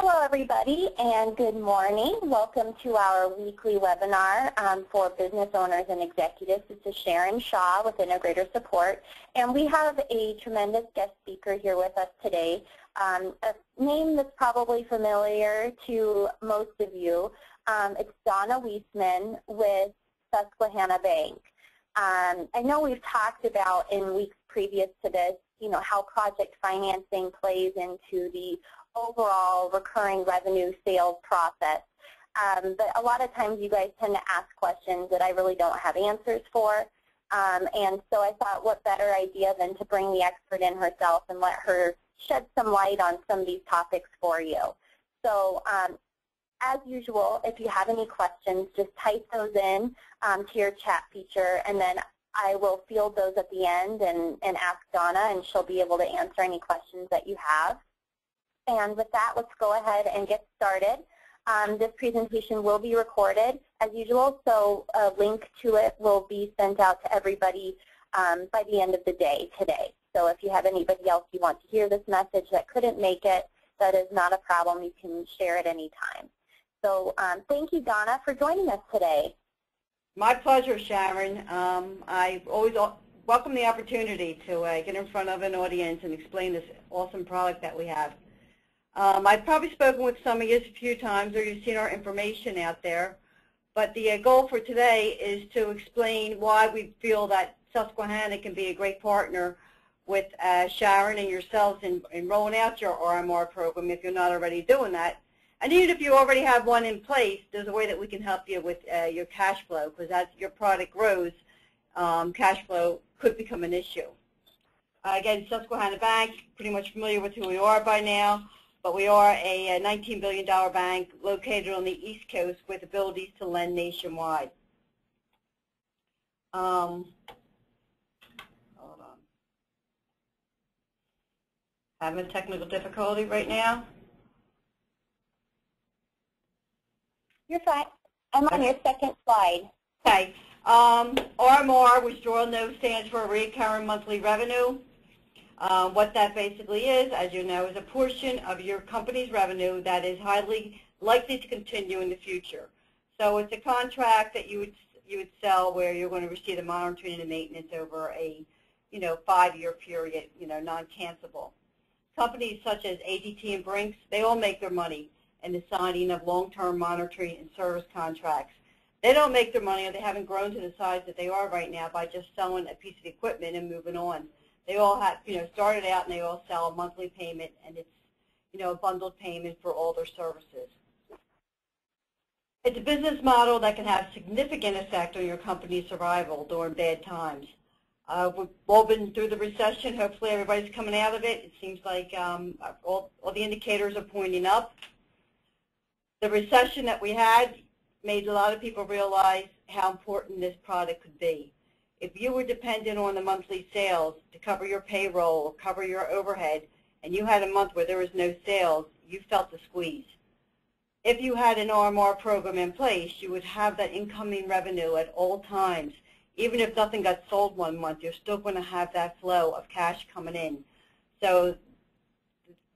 Hello, everybody, and good morning. Welcome to our weekly webinar for business owners and executives. This is Sharon Shaw with Integrator Support, and we have a tremendous guest speaker here with us today, a name that's probably familiar to most of you. It's Donna Weisman with Susquehanna Bank. I know we've talked about in weeks previous to this, how project financing plays into the overall recurring revenue sales process. But a lot of times you guys tend to ask questions that I really don't have answers for. And so I thought what better idea than to bring the expert in herself and let her shed some light on some of these topics for you. So as usual, if you have any questions, just type those in to your chat feature, and then I will field those at the end and ask Donna, and she'll be able to answer any questions that you have. And with that, let's go ahead and get started. This presentation will be recorded as usual, so a link to it will be sent out to everybody by the end of the day today. So if you have anybody else you want to hear this message that couldn't make it, that is not a problem. You can share it anytime. So thank you, Donna, for joining us today. My pleasure, Sharon. I always welcome the opportunity to get in front of an audience and explain this awesome product that we have. I've probably spoken with some of you a few times, or you've seen our information out there, but the goal for today is to explain why we feel that Susquehanna can be a great partner with Sharon and yourselves in rolling out your RMR program if you're not already doing that. And even if you already have one in place, there's a way that we can help you with your cash flow, because as your product grows, cash flow could become an issue. Again, Susquehanna Bank, pretty much familiar with who we are by now. But we are a $19 billion bank located on the East Coast with abilities to lend nationwide. Hold on. Having a technical difficulty right now? You're fine. I'm on your second slide. Okay. RMR, which you all know stands for Recurring Monthly Revenue. What that basically is, as you know, is a portion of your company's revenue that is highly likely to continue in the future. So it's a contract that you would sell where you're going to receive the monitoring and the maintenance over a 5-year period, non-cancelable. Companies such as ADT and Brinks, they all make their money in the signing of long-term monitoring and service contracts. They don't make their money, or they haven't grown to the size that they are right now, by just selling a piece of equipment and moving on. They all have, started out and they all sell a monthly payment, and it's, a bundled payment for all their services. It's a business model that can have significant effect on your company's survival during bad times. We've all been through the recession. Hopefully everybody's coming out of it. It seems like all the indicators are pointing up. The recession that we had made a lot of people realize how important this product could be. If you were dependent on the monthly sales to cover your payroll or cover your overhead, and you had a month where there was no sales, you felt the squeeze. If you had an RMR program in place, you would have that incoming revenue at all times. Even if nothing got sold one month, you're still going to have that flow of cash coming in. So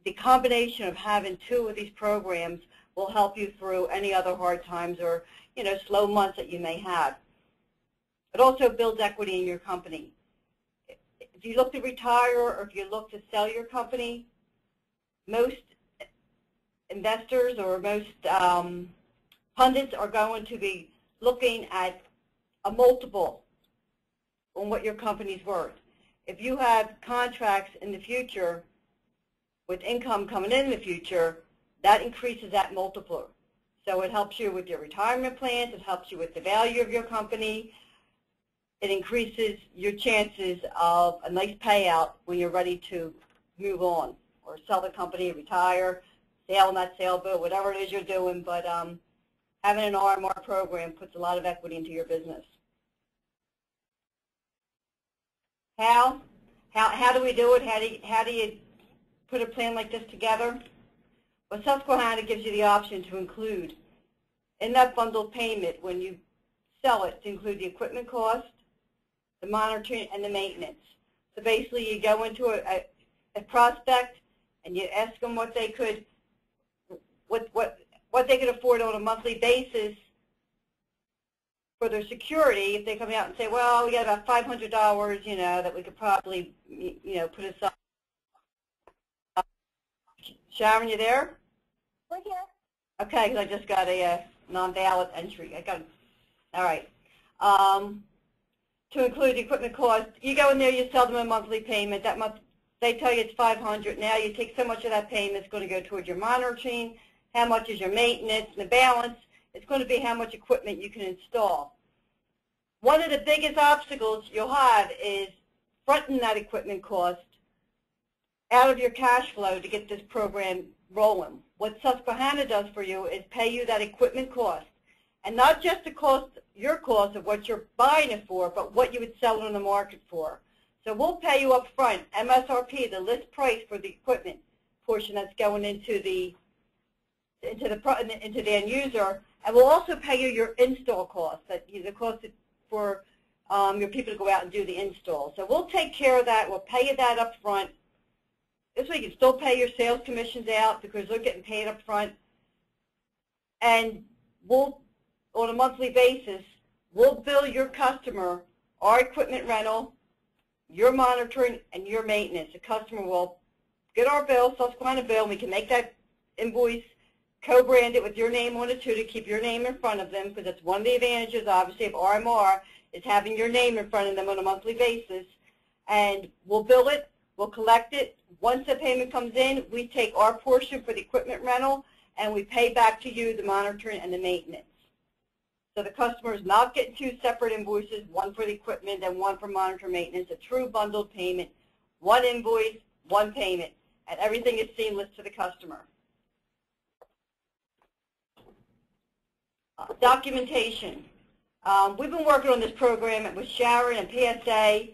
the combination of having two of these programs will help you through any other hard times or slow months that you may have. It also builds equity in your company. If you look to retire or if you look to sell your company, most investors or most pundits are going to be looking at a multiple on what your company's worth. If you have contracts in the future with income coming in the future, that increases that multiple. So it helps you with your retirement plans. It helps you with the value of your company. It increases your chances of a nice payout when you're ready to move on or sell the company, retire, sale on that sale bill, whatever it is you're doing. But having an RMR program puts a lot of equity into your business. How do we do it? How do you put a plan like this together? Well, Susquehanna gives you the option to include in that bundled payment when you sell it, to include the equipment cost, the monitoring, and the maintenance. So basically you go into a prospect and you ask them what they could what they can afford on a monthly basis for their security. If they come out and say, well, we got about $500, that we could probably, put aside. Sharon, you there? We're here. Okay, because I just got a non-valid entry. All right. To include the equipment cost, you go in there, you sell them a monthly payment. That month, they tell you it's $500. Now you take so much of that payment, it's going to go towards your monitoring. How much is your maintenance? And the balance, it's going to be how much equipment you can install. One of the biggest obstacles you'll have is fronting that equipment cost out of your cash flow to get this program rolling. What Susquehanna does for you is pay you that equipment cost, and not just the cost, your cost of what you're buying it for, but what you would sell it on the market for. So we'll pay you up front, MSRP, the list price for the equipment portion that's going into the end user, and we'll also pay you your install cost, the cost for your people to go out and do the install. So we'll take care of that. We'll pay you that up front. This way you can still pay your sales commissions out because they're getting paid up front. And we'll, on a monthly basis, we'll bill your customer our equipment rental, your monitoring, and your maintenance. The customer will get our bill, Susquehanna bill, and we can make that invoice co-branded with your name on it too, to keep your name in front of them, because that's one of the advantages, obviously, of RMR, is having your name in front of them on a monthly basis. And we'll bill it, we'll collect it. Once the payment comes in, we take our portion for the equipment rental, and we pay back to you the monitoring and the maintenance. So the customer is not getting two separate invoices, one for the equipment and one for monitor maintenance, a true bundled payment, one invoice, one payment, and everything is seamless to the customer. Documentation. We've been working on this program with Sharon and PSA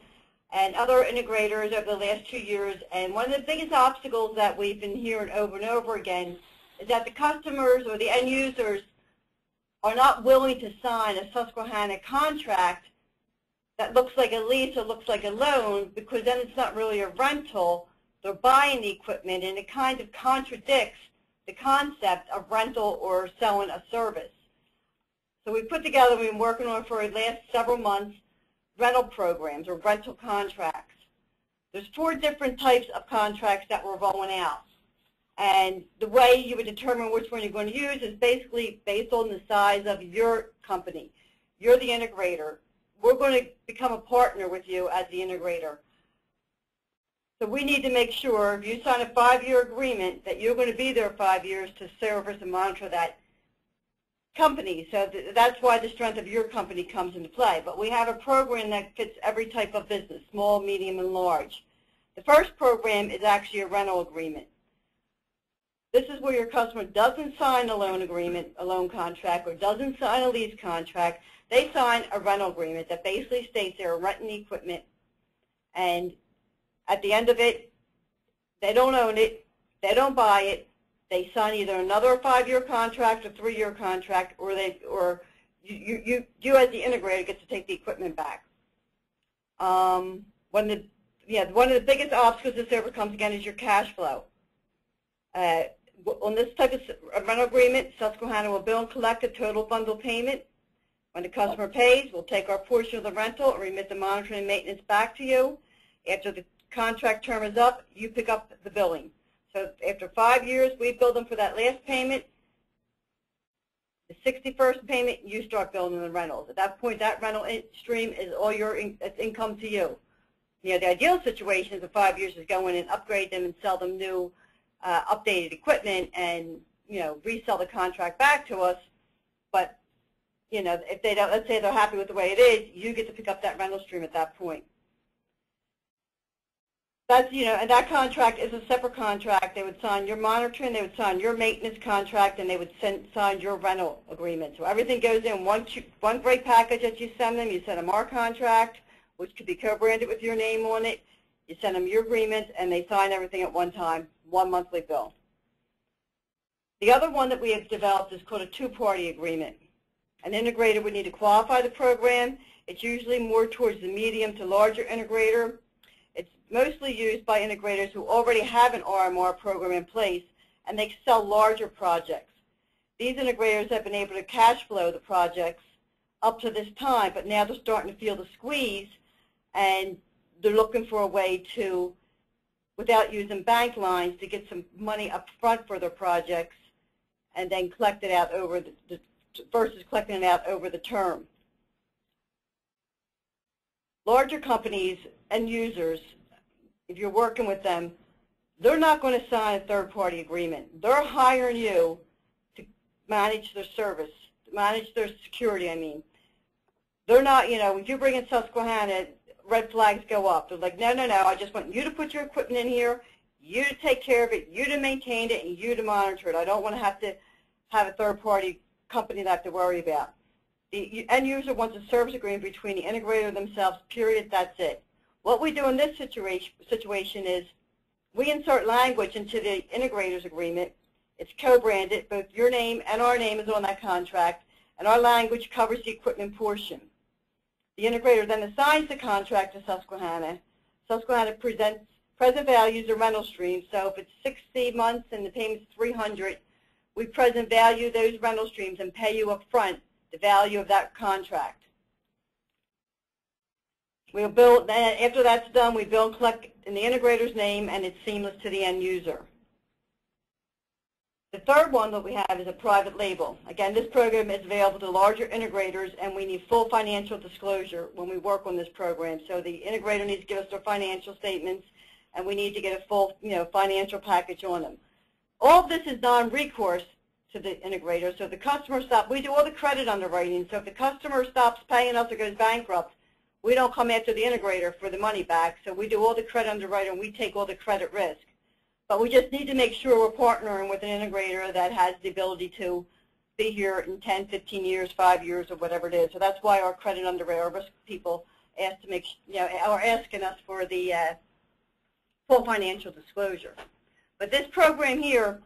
and other integrators over the last 2 years, and one of the biggest obstacles that we've been hearing over and over again is that the customers or the end users are not willing to sign a Susquehanna contract that looks like a lease or looks like a loan, because then it's not really a rental. They're buying the equipment, and it kind of contradicts the concept of rental or selling a service. So we put together, we've been working on for the last several months, rental programs or rental contracts. There's 4 different types of contracts that we're rolling out. And the way you would determine which one you're going to use is basically based on the size of your company. You're the integrator. We're going to become a partner with you as the integrator. So we need to make sure if you sign a 5-year agreement that you're going to be there 5 years to service and monitor that company. So that's why the strength of your company comes into play. But we have a program that fits every type of business, small, medium, and large. The first program is actually a rental agreement. This is where your customer doesn't sign a loan agreement, a loan contract, or doesn't sign a lease contract. They sign a rental agreement that basically states they're renting the equipment, and at the end of it, they don't own it, they don't buy it, they sign either another 5-year contract or 3-year contract, or you as the integrator get to take the equipment back. One of the biggest obstacles this overcomes again is your cash flow. On this type of rental agreement, Susquehanna will bill and collect a total bundle payment. When the customer pays, we'll take our portion of the rental and remit the monitoring and maintenance back to you. After the contract term is up, you pick up the billing. So after 5 years, we bill them for that last payment. The 61st payment, you start billing the rentals. At that point, that rental stream is all your income to you. The ideal situation is the 5 years is go in and upgrade them and sell them new updated equipment and, resell the contract back to us. But, if they don't, let's say they're happy with the way it is, you get to pick up that rental stream at that point. That's, and that contract is a separate contract. They would sign your monitoring, they would sign your maintenance contract, and they would sign your rental agreement. So everything goes in one great package that you send them. You send them our contract, which could be co-branded with your name on it. You send them your agreements, and they sign everything at one time, one monthly bill. The other one that we have developed is called a 2-party agreement. An integrator would need to qualify the program. It's usually more towards the medium to larger integrator. It's mostly used by integrators who already have an RMR program in place and they sell larger projects. These integrators have been able to cash flow the projects up to this time, but now they're starting to feel the squeeze, and they're looking for a way to, without using bank lines, to get some money up front for their projects and then collect it out over versus collecting it out over the term. Larger companies and users, if you're working with them, they're not going to sign a third-party agreement. They're hiring you to manage their service, to manage their security, I mean. They're not, you know, if you bring in Susquehanna, red flags go up. They're like, no, no, no, I just want you to put your equipment in here, you to take care of it, you to maintain it, and you to monitor it. I don't want to have a third-party company to have to worry about. The end user wants a service agreement between the integrator themselves, period, that's it. What we do in this situation is we insert language into the integrator's agreement. It's co-branded. Both your name and our name is on that contract, and our language covers the equipment portion. The integrator then assigns the contract to Susquehanna. Susquehanna presents present values or rental streams. So if it's 60 months and the payment's $300, we present value those rental streams and pay you up front the value of that contract. We'll bill, then after that's done, we bill and collect in the integrator's name, and it's seamless to the end user. The third one that we have is a private label. Again, this program is available to larger integrators, and we need full financial disclosure when we work on this program. So the integrator needs to give us their financial statements, and we need to get a full, financial package on them. All of this is non-recourse to the integrator. So if the customer stops, we do all the credit underwriting. So if the customer stops paying us or goes bankrupt, we don't come after the integrator for the money back. So we do all the credit underwriting, and we take all the credit risk. But we just need to make sure we're partnering with an integrator that has the ability to be here in 10, 15 years, 5 years, or whatever it is. So that's why our credit underwriter, our risk people, ask to make, are asking us for the full financial disclosure. But this program here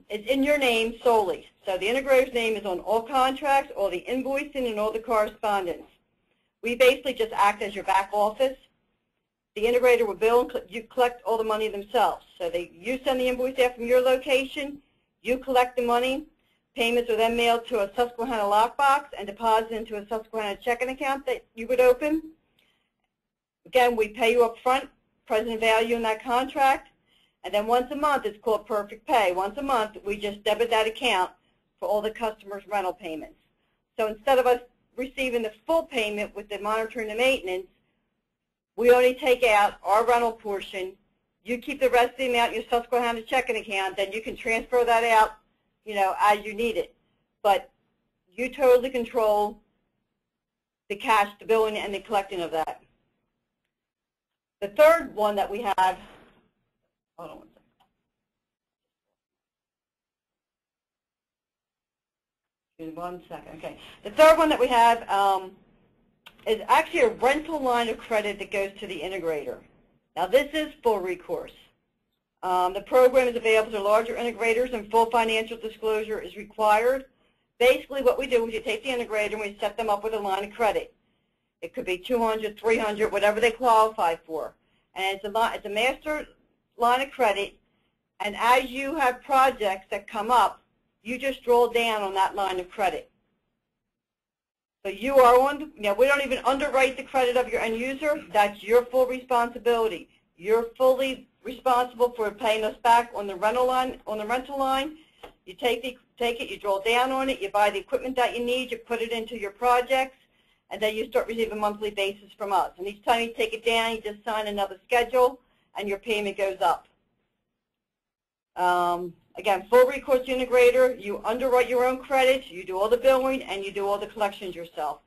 is in your name solely. So the integrator's name is on all contracts, all the invoicing, and all the correspondence. We basically just act as your back office. The integrator will bill and you collect all the money themselves. So you send the invoice out from your location, you collect the money, payments are then mailed to a Susquehanna lockbox and deposited into a Susquehanna checking account that you would open. Again, we pay you up front, present value in that contract, and then once a month, it's called perfect pay. Once a month, we just debit that account for all the customers' rental payments. So instead of us receiving the full payment with the monitoring and maintenance, we only take out our rental portion. You keep the rest of the amount in your Susquehanna checking account, then you can transfer that out, as you need it. But you totally control the cash, the billing, and the collecting of that. The third one that we have, hold on 1 second. Give me 1 second. Okay. The third one that we have is actually a rental line of credit that goes to the integrator. Now this is full recourse. The program is available to larger integrators, and full financial disclosure is required. Basically what we do is you take the integrator and we set them up with a line of credit. It could be 200, 300, whatever they qualify for. And it's a master line of credit, and as you have projects that come up, you just draw down on that line of credit. So you are on, we don't even underwrite the credit of your end user. That's your full responsibility. You're fully responsible for paying us back on the rental line. You take it, you draw down on it, you buy the equipment that you need, you put it into your projects, and then you start receiving monthly basis from us. And each time you take it down, you just sign another schedule, and your payment goes up. Again, full recourse integrator, you underwrite your own credits, you do all the billing, and you do all the collections yourself.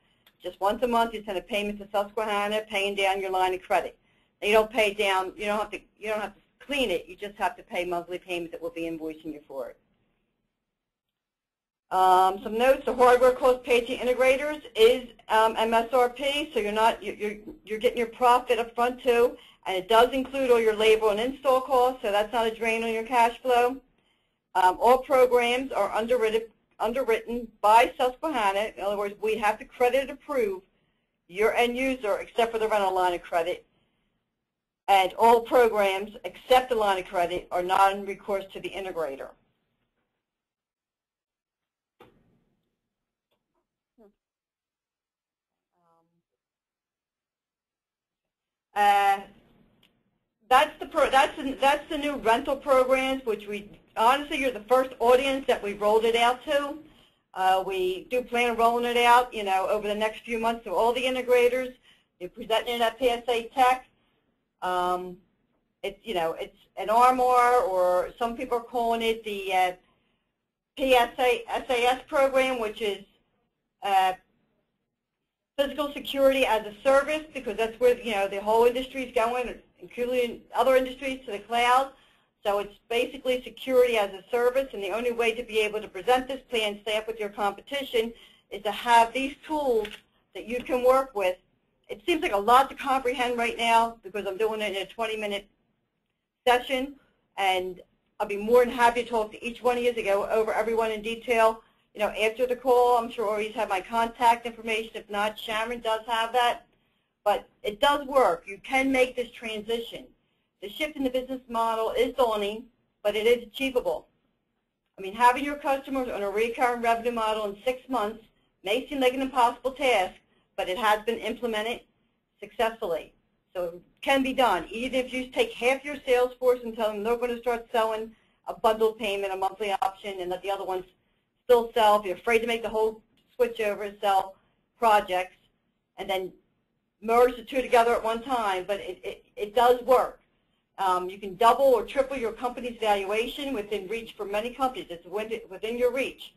Just once a month, you send a payment to Susquehanna, paying down your line of credit. And you don't pay down, you don't have to clean it, you just have to pay monthly payments that will be invoicing you for it. Some notes: the hardware cost paid to integrators is MSRP, so you're getting your profit up front too, and it does include all your labor and install costs, so that's not a drain on your cash flow. All programs are underwritten by Susquehanna. In other words, we have to credit approve your end user except for the rental line of credit. and all programs except the line of credit are non-recourse to the integrator. That's the new rental programs, which honestly, you're the first audience that we've rolled it out to. We do plan on rolling it out, over the next few months to all the integrators. You're presenting it at PSA Tech. It's an RMR, or some people are calling it the SAS program, which is physical security as a service, because that's where the whole industry is going, including other industries, to the cloud. So it's basically security as a service, and the only way to be able to present this plan, stay up with your competition, is to have these tools that you can work with. It seems like a lot to comprehend right now because I'm doing it in a 20-minute session, and I'll be more than happy to talk to each one of you to go over everyone in detail. After the call, I'm sure always have my contact information. If not, Sharon does have that. But it does work. You can make this transition. The shift in the business model is dawning, but it is achievable. I mean, having your customers on a recurring revenue model in 6 months may seem like an impossible task, but it has been implemented successfully. So it can be done. Even if you take half your sales force and tell them they're going to start selling a bundled payment, a monthly option, and let the other ones still sell. If you're afraid to make the whole switch over and sell projects, and then merge the two together at one time, but it does work. You can double or triple your company's valuation within reach for many companies. It's within your reach.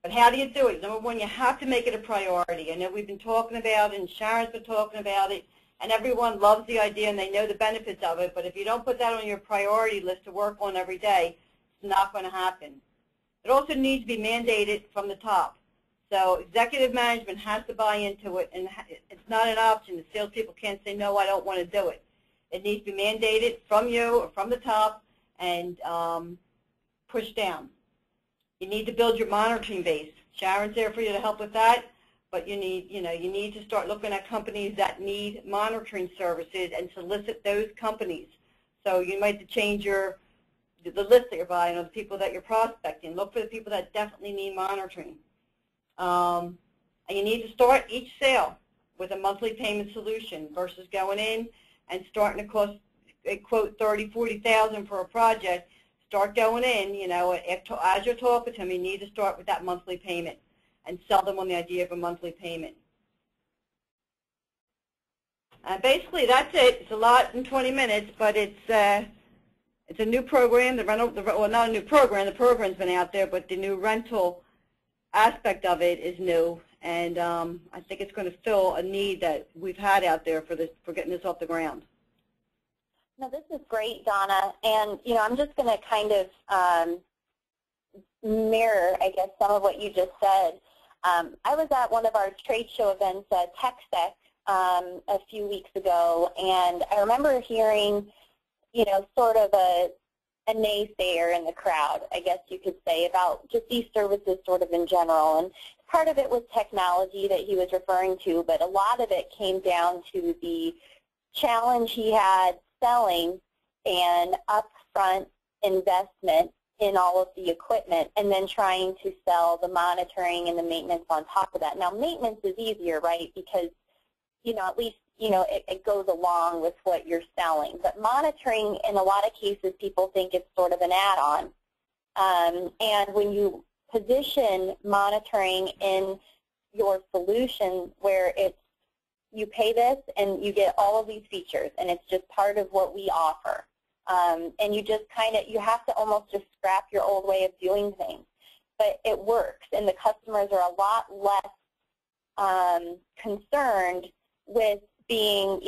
But how do you do it? Number one, you have to make it a priority. I know we've been talking about it, and Sharon's been talking about it, and everyone loves the idea and they know the benefits of it, but if you don't put that on your priority list to work on every day, it's not going to happen. It also needs to be mandated from the top. So executive management has to buy into it, and it's not an option. The salespeople can't say, no, I don't want to do it. It needs to be mandated from you or from the top and pushed down. You need to build your monitoring base. Sharon's there for you to help with that, but you need to start looking at companies that need monitoring services and solicit those companies. So you might have to change the list that you're buying, or the people that you're prospecting. Look for the people that definitely need monitoring. And you need to start each sale with a monthly payment solution versus going in and starting to cost, quote, $30,000, $40,000 for a project. Start going in, as you're talking to them, you need to start with that monthly payment and sell them on the idea of a monthly payment. Basically, that's it. It's a lot in 20 minutes, but it's a new program. Well, not a new program. The program's been out there, but the new rental aspect of it is new, and I think it's going to fill a need that we've had out there for getting this off the ground. No, this is great, Donna, and I'm just going to kind of mirror, I guess, some of what you just said. I was at one of our trade show events at TechSec a few weeks ago, and I remember hearing, sort of a naysayer in the crowd, I guess you could say, about just these services sort of in general. And part of it was technology that he was referring to, but a lot of it came down to the challenge he had selling an upfront investment in all of the equipment and then trying to sell the monitoring and the maintenance on top of that. Now, maintenance is easier, right, because, at least, it goes along with what you're selling. But monitoring, in a lot of cases, people think it's sort of an add-on. And when you position monitoring in your solution where you pay this and you get all of these features, and it's just part of what we offer. And you just you have to almost just scrap your old way of doing things. But it works, and the customers are a lot less concerned with being,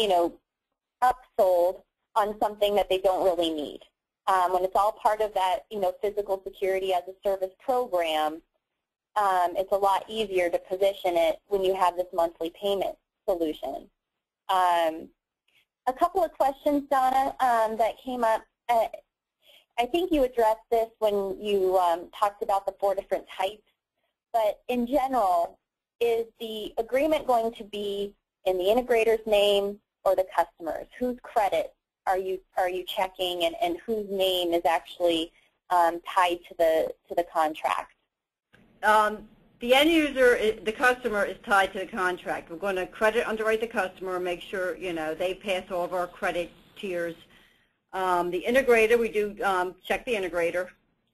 upsold on something that they don't really need. When it's all part of that, physical security as a service program, it's a lot easier to position it when you have this monthly payment solution. A couple of questions, Donna, that came up. I think you addressed this when you talked about the 4 different types, but in general, is the agreement going to be in the integrator's name or the customer's? Whose credit are you checking, and whose name is actually tied to the contract? The end user, the customer, is tied to the contract. We're going to credit underwrite the customer and make sure they pass all of our credit tiers. The integrator, we do check the integrator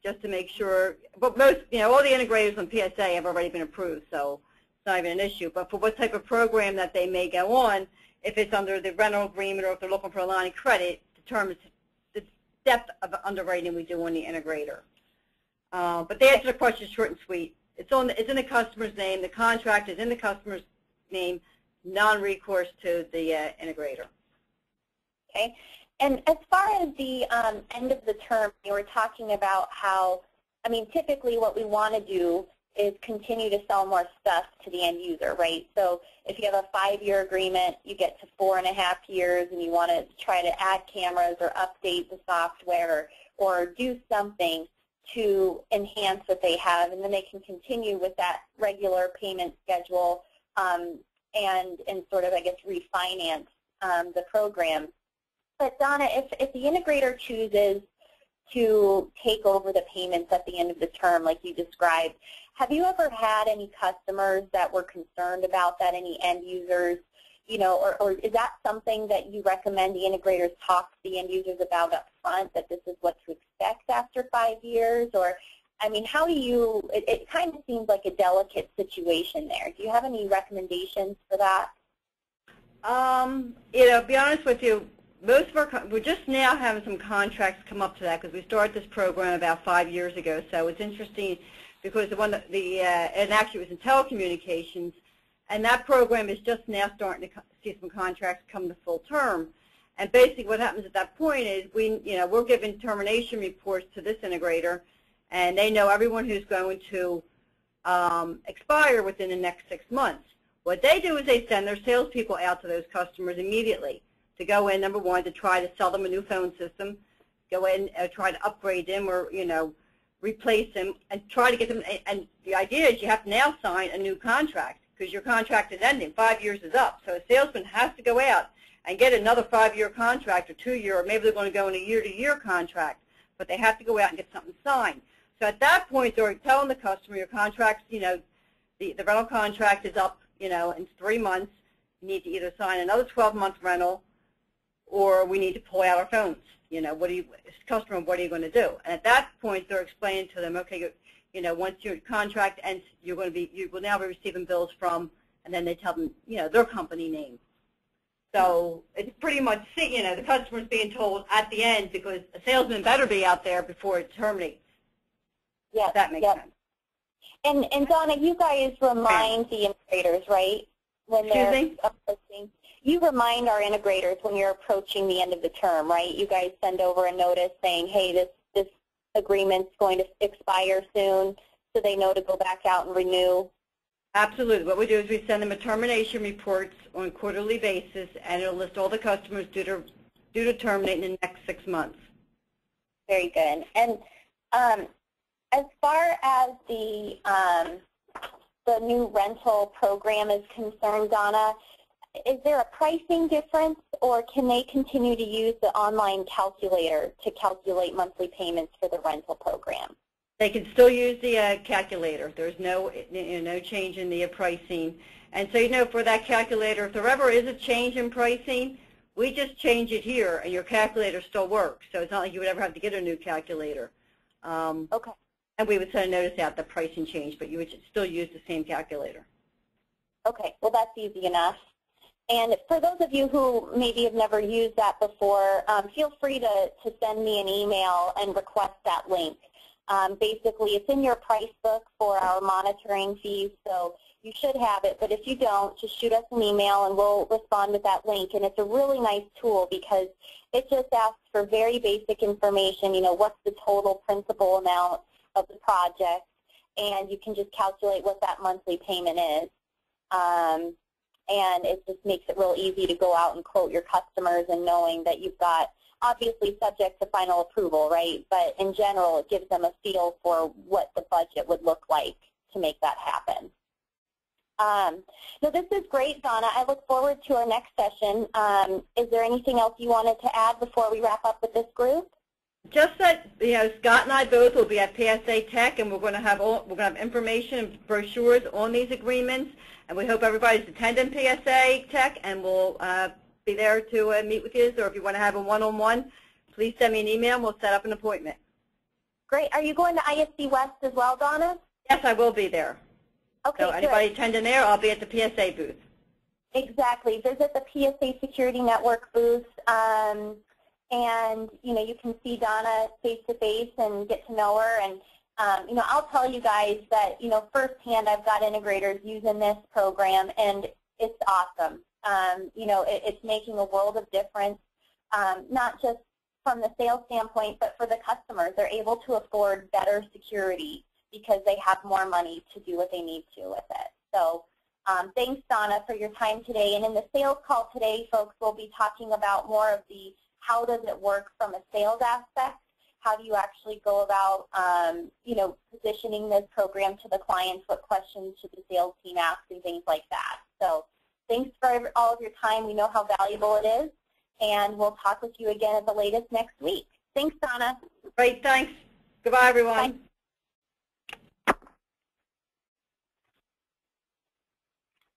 just to make sure. But most, all the integrators on PSA have already been approved, so it's not even an issue. But for what type of program that they may go on, if it's under the rental agreement or if they're looking for a line of credit, determines the depth of underwriting we do on the integrator. But the answer to the question is short and sweet. It's in the customer's name. The contract is in the customer's name, non-recourse to the integrator. Okay. And as far as the end of the term, you were talking about how, typically what we want to do is continue to sell more stuff to the end user, right? So if you have a 5-year agreement, you get to 4.5 years, and you want to try to add cameras or update the software or do something to enhance what they have, and then they can continue with that regular payment schedule and sort of, I guess, refinance the program. But Donna, if the integrator chooses to take over the payments at the end of the term, like you described, have you ever had any customers that were concerned about that, any end users, or is that something that you recommend the integrators talk to the end users about up front, that this is what to expect after 5 years? Or, how do you, it kind of seems like a delicate situation there. Do you have any recommendations for that? To be honest with you, most of we're just now having some contracts come up to that because we started this program about 5 years ago. So it's interesting because and actually it was in telecommunications, and that program is just now starting to see some contracts come to full term. And basically what happens at that point is we're giving termination reports to this integrator, and they know everyone who's going to expire within the next 6 months. What they do is they send their salespeople out to those customers immediately to go in, number one, to try to sell them a new phone system, go in and try to upgrade them or, replace them, and try to get them. And the idea is you have to now sign a new contract because your contract is ending. 5 years is up. So a salesman has to go out and get another 5-year contract or 2-year, or maybe they're going to go in a year-to-year contract, but they have to go out and get something signed. So at that point, they're telling the customer your contract's, the rental contract is up, in 3 months. You need to either sign another 12-month rental, or we need to pull out our phones. Customer, what are you going to do? And at that point, they're explaining to them, okay, once your contract ends, you will now be receiving bills from, and then they tell them, their company name. So it's pretty much, the customer's being told at the end, because a salesman better be out there before it terminates. Yes, if that makes sense. And Donna, you guys remind the integrators, right? When they're approaching, you remind our integrators when you're approaching the end of the term, right? You guys send over a notice saying, hey, this agreement's going to expire soon, so they know to go back out and renew. Absolutely. What we do is we send them a termination reports on a quarterly basis, and it'll list all the customers due to terminate in the next 6 months. Very good. And as far as the new rental program is concerned, Donna, is there a pricing difference, or can they continue to use the online calculator to calculate monthly payments for the rental program? They can still use the calculator. There's no change in the pricing. And so, for that calculator, if there ever is a change in pricing, we just change it here, and your calculator still works. So it's not like you would ever have to get a new calculator. Okay. And we would send a notice out that pricing changed, but you would still use the same calculator. Okay. Well, that's easy enough. And for those of you who maybe have never used that before, feel free to send me an email and request that link. Basically, it's in your price book for our monitoring fees, so you should have it. But if you don't, just shoot us an email, and we'll respond with that link. And it's a really nice tool because it just asks for very basic information, what's the total principal amount of the project, and you can just calculate what that monthly payment is. And it just makes it real easy to go out and quote your customers, and knowing that you've got, obviously subject to final approval, right? But in general, it gives them a feel for what the budget would look like to make that happen. No, this is great, Donna. I look forward to our next session. Is there anything else you wanted to add before we wrap up with this group? Just that, Scott and I both will be at PSA Tech, and we're going to have information and brochures on these agreements, and we hope everybody's attending PSA Tech, and we'll be there to meet with you. So if you want to have a one-on-one, please send me an email, and we'll set up an appointment. Great. Are you going to ISC West as well, Donna? Yes, I will be there. Okay, so anybody good. attending there, I'll be at the PSA booth. Exactly. Visit the PSA Security Network booth, and you can see Donna face to face and get to know her. And I'll tell you guys that firsthand, I've got integrators using this program, and it's awesome. It's making a world of difference, not just from the sales standpoint, but for the customers. They're able to afford better security because they have more money to do what they need to with it. So thanks, Donna, for your time today. And in the sales call today, folks, we'll be talking about more of the how does it work from a sales aspect. How do you actually go about, positioning this program to the clients? What questions should the sales team ask and things like that. So thanks for all of your time. We know how valuable it is. And we'll talk with you again at the latest next week. Thanks, Donna. Great, thanks. Goodbye, everyone. Bye.